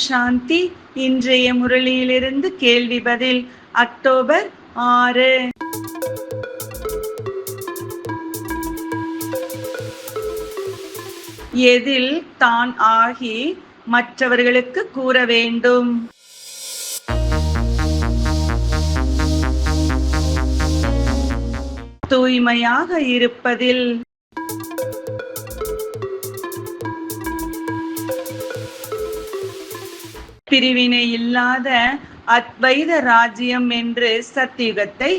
சாந்தி. இன்றைய முரளியிலிருந்து கேள்வி பதில். அக்டோபர் 6. எதில் தான் ஆகி மற்றவர்களுக்கு கூற வேண்டும்? தூய்மையாக இருப்பதில். பிரிவினை இல்லாத அத்வைத ராஜ்யம் என்று சத்யுகத்தை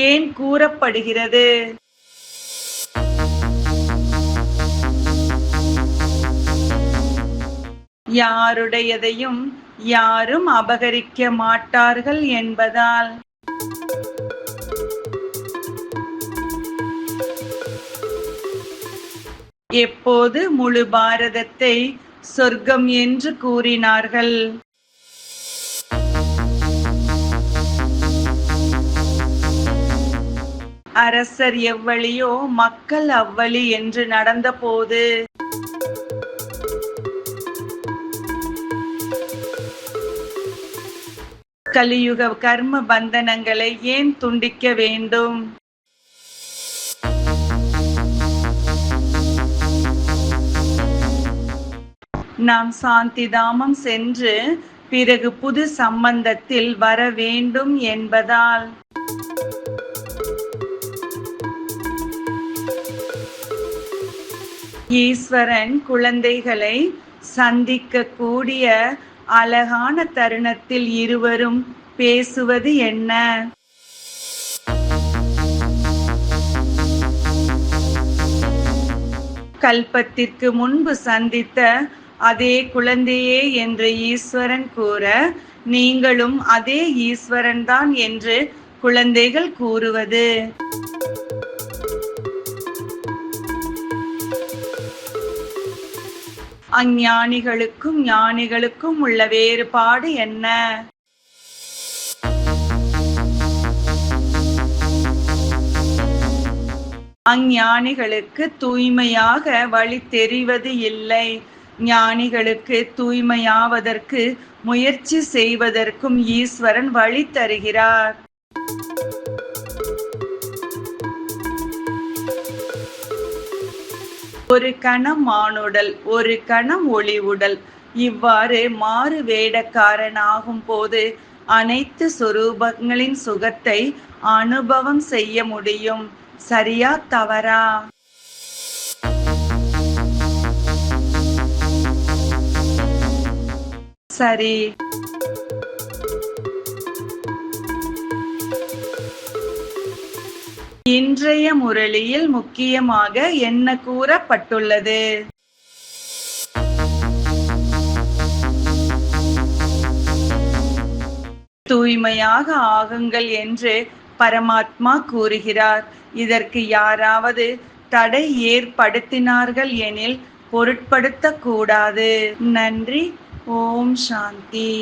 ஏன் கூறப்படுகிறது? யாருடையதையும் யாரும் அபகரிக்க மாட்டார்கள் என்பதால். எப்போது முழு பாரதத்தை சொர்க்கம் என்று கூறினார்கள்? அரசர் எவ்வழியோ மக்கள் அவ்வழி என்று நடந்தபோது. கலியுக கர்ம பந்தனங்களை ஏன் துண்டிக்க வேண்டும்? நாம் சாந்தி தாமம் சென்று பிறகு புது சம்பந்தத்தில் வர வேண்டும் என்பதால். ஈஸ்வரன் குழந்தைகளை சந்திக்க கூடிய அழகான தருணத்தில் இருவரும் பேசுவது என்ன? கல்பத்திற்கு முன்பு சந்தித்த அதே குழந்தையே என்று ஈஸ்வரன் கூற, நீங்களும் அதே ஈஸ்வரன் தான் என்று குழந்தைகள் கூறுவது. அஞ்ஞானிகளுக்கும் ஞானிகளுக்கும் உள்ள வேறுபாடு என்ன? அஞ்ஞானிகளுக்கு தூய்மையாக வழி தெரிவது இல்லை. ஞானிகளுக்கு தூய்மையாவதற்கு முயற்சி செய்வதற்கும் ஈஸ்வரன் வழி தருகிறார். ஒரு கணம் மானுடல், ஒரு கணம் ஒளி உடல். இவ்வாறு மாறு வேடக்காரனாகும் போது அனைத்து சொரூபங்களின் சுகத்தை அனுபவம் செய்ய முடியும். சரியா தவறா? சரி. இன்றைய முரளியில் முக்கியமாக என்ன கூறப்பட்டுள்ளது? தூய்மையாக ஆகுங்கள் என்று பரமாத்மா கூறுகிறார். இதற்கு யாராவது தடை ஏற்படுத்தினார்கள் எனில் பொருட்படுத்தக்கூடாது. நன்றி. ஓம் சாந்தி.